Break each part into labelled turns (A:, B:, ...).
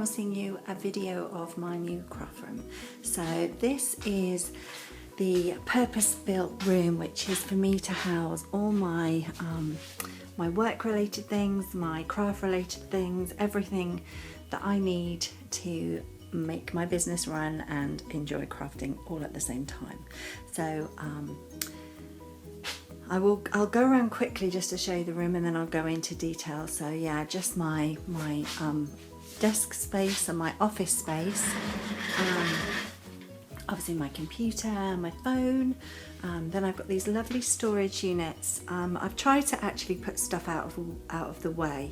A: passing you a video of my new craft room. So this is the purpose-built room, which is for me to house all my my work-related things, my craft-related things, everything that I need to make my business run and enjoy crafting all at the same time. So I'll go around quickly just to show you the room, and then I'll go into detail. So yeah, just my desk space and my office space. Obviously my computer, my phone. Then I've got these lovely storage units. I've tried to actually put stuff out of the way.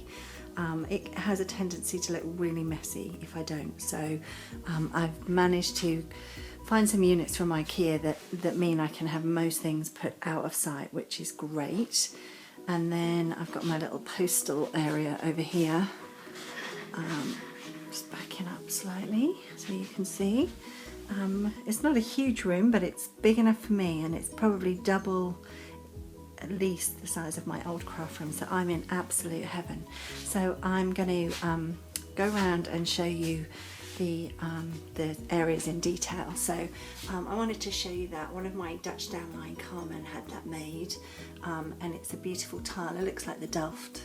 A: It has a tendency to look really messy if I don't. So I've managed to find some units from IKEA that mean I can have most things put out of sight, which is great. And then I've got my little postal area over here. Just backing up slightly so you can see. It's not a huge room, but it's big enough for me, and it's probably double at least the size of my old craft room, so I'm in absolute heaven. So I'm going to go around and show you the areas in detail. So I wanted to show you that one of my Dutch downline Carmen had that made, and it's a beautiful tile. It looks like the Delft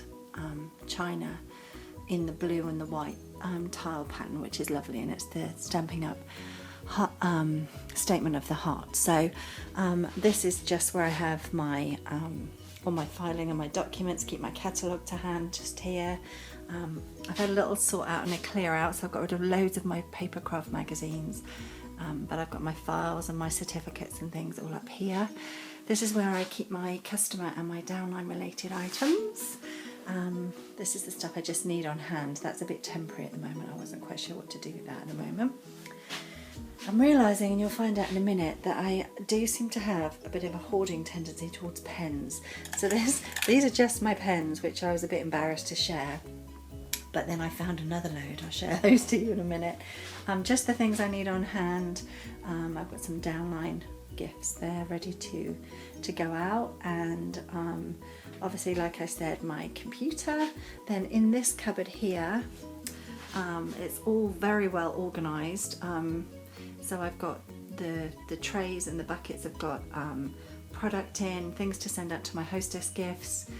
A: china in the blue and the white tile pattern, which is lovely, and it's the Stampin Up statement of the heart. So this is just where I have my all my filing and my documents, keep my catalogue to hand just here. I've had a little sort out and a clear out, so I've got rid of loads of my paper craft magazines, but I've got my files and my certificates and things all up here. This is where I keep my customer and my downline related items. This is the stuff I just need on hand. That's a bit temporary at the moment. I wasn't quite sure what to do with that at the moment. I'm realising, and you'll find out in a minute, that I do seem to have a bit of a hoarding tendency towards pens. So these are just my pens, which I was a bit embarrassed to share. But then I found another load. I'll share those to you in a minute. Just the things I need on hand. I've got some downline gifts there ready to go out, and obviously, like I said, my computer. Then in this cupboard here, it's all very well organised. So I've got the trays and the buckets. I've got product in, things to send out to my hostess gifts.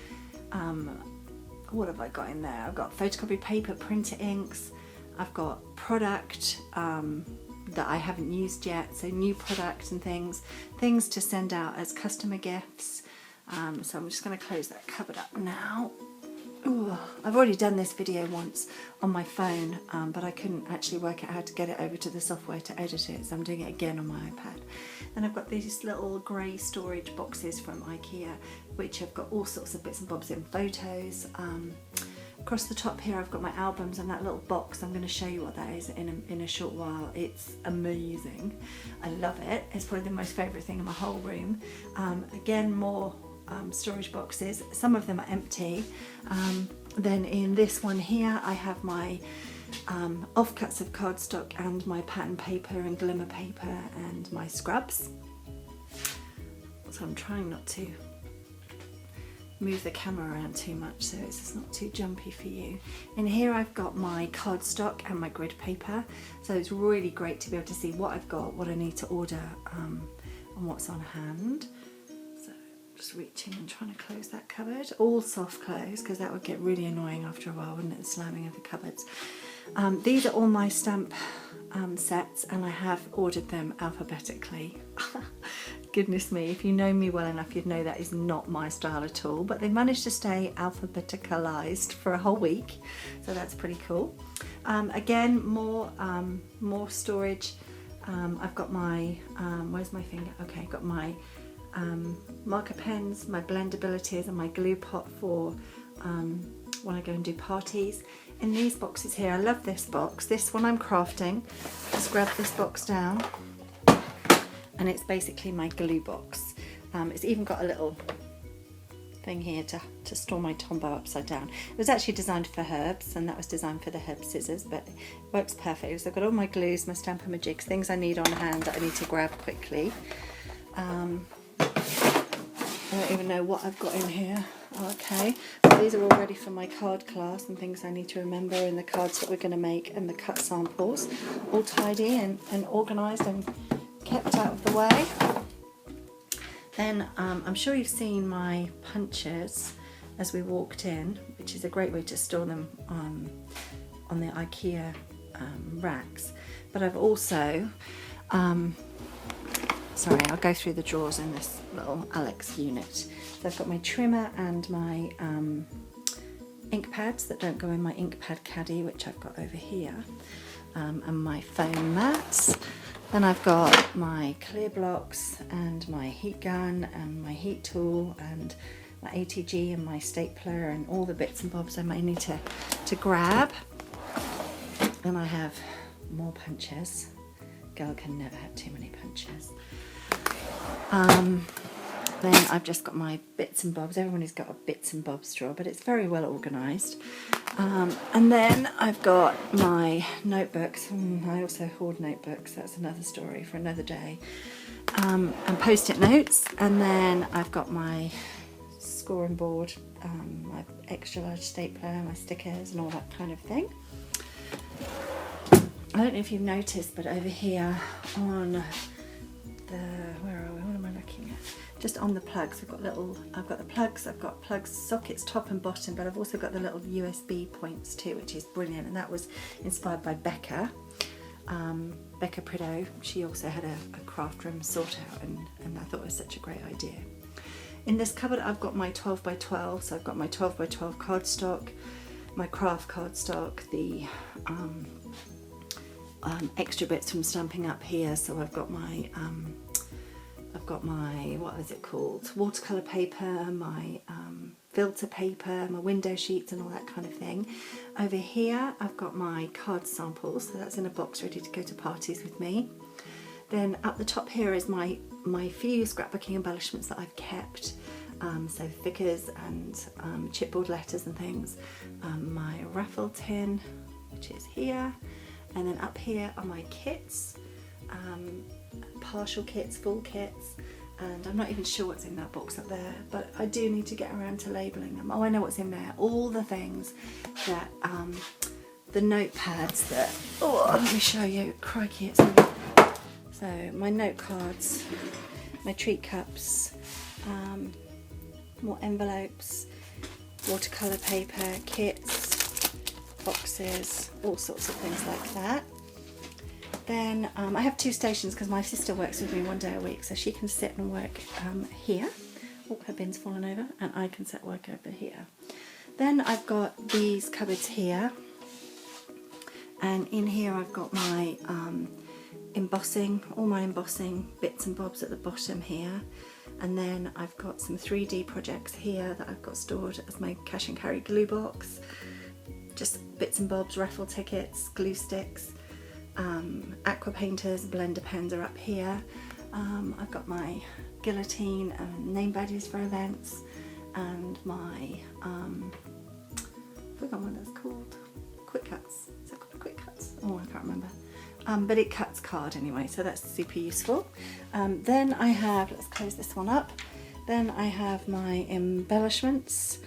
A: What have I got in there? I've got photocopy paper, printer inks. I've got product that I haven't used yet, so new product and things to send out as customer gifts. So I'm just going to close that cupboard up now. Ooh, I've already done this video once on my phone, but I couldn't actually work out how to get it over to the software to edit it, so I'm doing it again on my iPad. And I've got these little grey storage boxes from IKEA, which have got all sorts of bits and bobs in, photos. Across the top here I've got my albums, and that little box, I'm going to show you what that is in a short while. It's amazing. I love it. It's probably the most favourite thing in my whole room. Again, more storage boxes. Some of them are empty. Then in this one here I have my offcuts of cardstock and my pattern paper and glimmer paper and my scrubs. So I'm trying not to move the camera around too much so it's not too jumpy for you. In here I've got my cardstock and my grid paper, so it's really great to be able to see what I've got, what I need to order, and what's on hand. Just reaching and trying to close that cupboard. All soft close, because that would get really annoying after a while, wouldn't it, the slamming of the cupboards. These are all my stamp sets, and I have ordered them alphabetically. Goodness me, if you know me well enough, you'd know that is not my style at all, but they managed to stay alphabeticalized for a whole week, so that's pretty cool. Again, more storage. I've got my, where's my finger? Okay, I've got my marker pens, my blendabilities, and my glue pot for when I go and do parties. In these boxes here, I love this box. This one I'm crafting. Just grab this box down, and it's basically my glue box. It's even got a little thing here to store my Tombow upside down. It was actually designed for herbs, and that was designed for the herb scissors, but it works perfectly. So I've got all my glues, my Stampin' my jigs, things I need on hand that I need to grab quickly. I don't even know what I've got in here. Okay, so these are all ready for my card class and things I need to remember in the cards that we're going to make, and the cut samples, all tidy and organised and kept out of the way. Then I'm sure you've seen my punches as we walked in, which is a great way to store them on the IKEA racks. But I've also, sorry, I'll go through the drawers in this little Alex unit. So I've got my trimmer and my ink pads that don't go in my ink pad caddy, which I've got over here, and my foam mats. Then I've got my clear blocks and my heat gun and my heat tool and my ATG and my stapler and all the bits and bobs I may need to grab. Then I have more punches. Girl can never have too many punches. Then I've just got my bits and bobs. Everybody's got a bits and bobs drawer, but it's very well organised. And then I've got my notebooks. I also hoard notebooks. That's another story for another day. And post-it notes. And then I've got my scoring board, my extra large stapler, my stickers and all that kind of thing. I don't know if you've noticed, but over here on the, where are we? What am I looking at? Just on the plugs, I've got the plugs, I've got plugs, sockets top and bottom, but I've also got the little USB points too, which is brilliant, and that was inspired by Becca. Becca Prideaux. She also had a craft room sort out, and I thought it was such a great idea. In this cupboard I've got my 12 by 12, so I've got my 12 by 12 cardstock, my craft cardstock, the extra bits from Stampin' Up here, so I've got my what is it called, watercolour paper, my filter paper, my window sheets and all that kind of thing. Over here I've got my card samples, so that's in a box ready to go to parties with me. Then up the top here is my few scrapbooking embellishments that I've kept, so figures and chipboard letters and things, my raffle tin, which is here, and then up here are my kits, partial kits, full kits, and I'm not even sure what's in that box up there, but I do need to get around to labelling them. Oh, I know what's in there, all the things that, the notepads that, oh, let me show you, crikey, it's in there. So my note cards, my treat cups, more envelopes, watercolour paper, kits, boxes, all sorts of things like that. Then I have two stations because my sister works with me one day a week, so she can sit and work here. Oh, her bin's fallen over, and I can sit work over here. Then I've got these cupboards here, and in here I've got my embossing, all my embossing bits and bobs at the bottom here, and then I've got some 3D projects here that I've got stored as my cash and carry glue box, just bits and bobs, raffle tickets, glue sticks, aqua painters, blender pens are up here. I've got my guillotine and name badges for events, and my I forgot what that's called, quick cuts. Is that called quick cuts? Oh, I can't remember. But it cuts card anyway, so that's super useful. Then I have, let's close this one up, then I have my embellishments,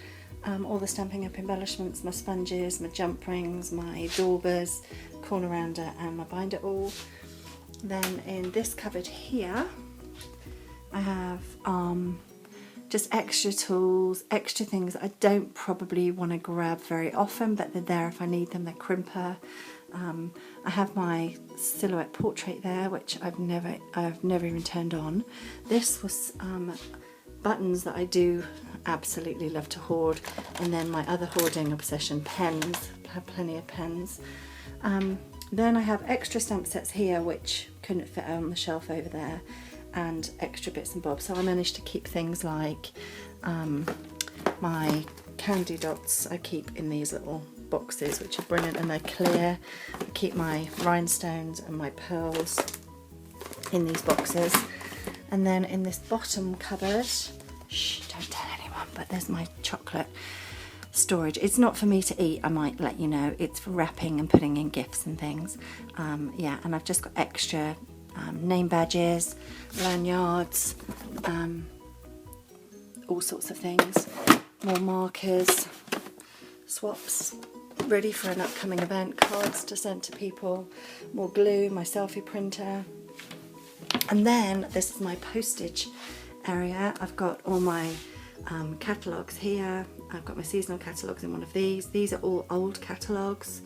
A: all the Stampin' Up embellishments, my sponges, my jump rings, my daubers, corner rounder and my binder awl. Then in this cupboard here I have just extra tools, extra things I don't probably want to grab very often, but they're there if I need them. They're crimper. I have my silhouette portrait there, which I've never even turned on. This was buttons that I do absolutely love to hoard, and then my other hoarding obsession, pens. I have plenty of pens. Then I have extra stamp sets here which couldn't fit on the shelf over there, and extra bits and bobs. So I managed to keep things like my candy dots I keep in these little boxes, which are brilliant, and they're clear. I keep my rhinestones and my pearls in these boxes. And then in this bottom cupboard, shh, don't tell anyone, but there's my chocolate storage. It's not for me to eat, I might let you know. It's for wrapping and putting in gifts and things. Yeah, and I've just got extra name badges, lanyards, all sorts of things. More markers, swaps, ready for an upcoming event, cards to send to people, more glue, my selfie printer. And then this is my postage area. I've got all my catalogues here. I've got my seasonal catalogues in one of these. These are all old catalogues.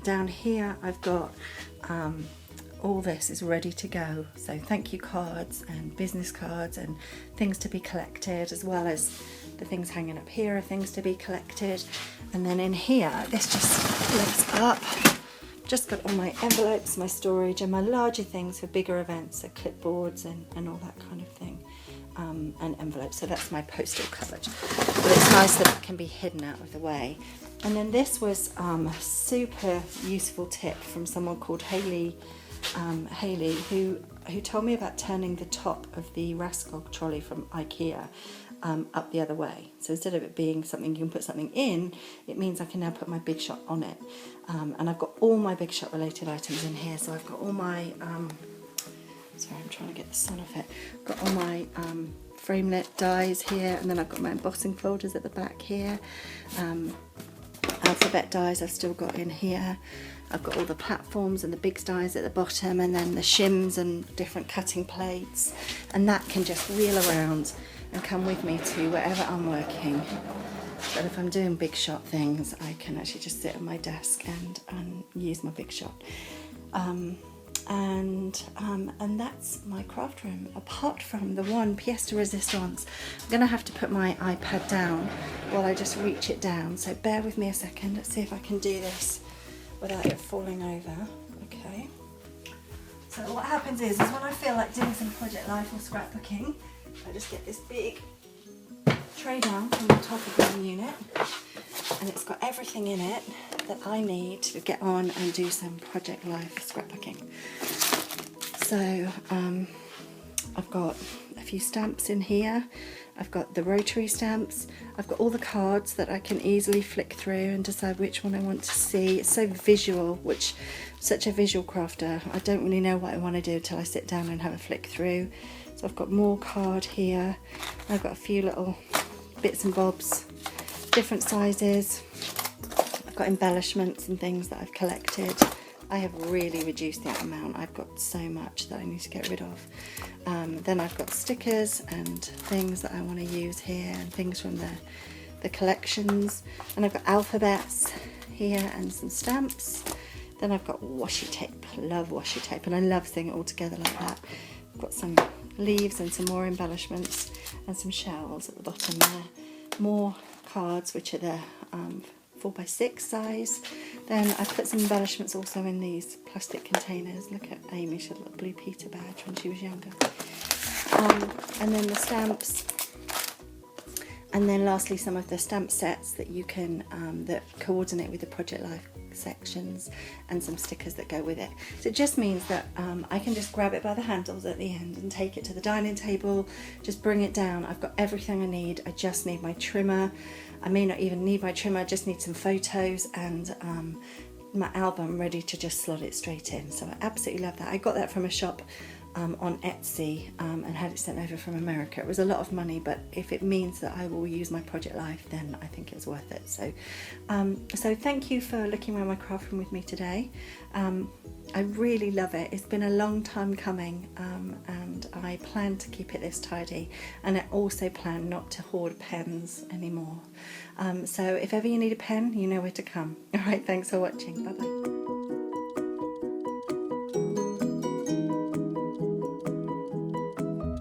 A: Down here I've got all this is ready to go. So thank you cards and business cards and things to be collected, as well as the things hanging up here are things to be collected. And then in here, this just lifts up. Just got all my envelopes, my storage, and my larger things for bigger events, so clipboards and all that kind of thing, and envelopes. So that's my postal cupboard. But it's nice that it can be hidden out of the way. And then this was a super useful tip from someone called Haley, who told me about turning the top of the Raskog trolley from IKEA up the other way. So instead of it being something you can put something in, it means I can now put my Big Shot on it. And I've got all my Big Shot related items in here. So I've got all my, sorry, I'm trying to get the sun off it. I've got all my framelit dies here, and then I've got my embossing folders at the back here. Alphabet dies I've still got in here. I've got all the platforms and the big dies at the bottom, and then the shims and different cutting plates, and that can just wheel around and come with me to wherever I'm working. But if I'm doing Big Shot things, I can actually just sit at my desk and use my Big Shot. And that's my craft room, apart from the one pièce de résistance. I'm going to have to put my iPad down while I just reach it down, so bear with me a second. Let's see if I can do this without it falling over. Okay. So what happens is when I feel like doing some project life or scrapbooking, I just get this big tray down from the top of my unit, and it's got everything in it that I need to get on and do some project life scrapbooking. So I've got a few stamps in here. I've got the rotary stamps. I've got all the cards that I can easily flick through and decide which one I want to see. It's so visual, which such a visual crafter, I don't really know what I want to do until I sit down and have a flick through. So I've got more card here. I've got a few little bits and bobs, different sizes. I've got embellishments and things that I've collected. I have really reduced the amount. I've got so much that I need to get rid of. Then I've got stickers and things that I want to use here, and things from the collections. And I've got alphabets here and some stamps. Then I've got washi tape. I love washi tape, and I love seeing it all together like that. I've got some leaves and some more embellishments and some shells at the bottom there. More cards, which are the 4x6 size. Then I put some embellishments also in these plastic containers. Look at Amy, she had a little Blue Peter badge when she was younger. And then the stamps. And then lastly, some of the stamp sets that you can, that coordinate with the Project Life sections, and some stickers that go with it. So it just means that I can just grab it by the handles at the end and take it to the dining table, just bring it down. I've got everything I need. I just need my trimmer. I may not even need my trimmer, I just need some photos and my album ready to just slot it straight in. So I absolutely love that. I got that from a shop on Etsy and had it sent over from America. It was a lot of money, but if it means that I will use my Project Life, then I think it's worth it. So, so thank you for looking around my craft room with me today. I really love it. It's been a long time coming, and I plan to keep it this tidy, and I also plan not to hoard pens anymore. So if ever you need a pen, you know where to come. All right, thanks for watching. Bye bye.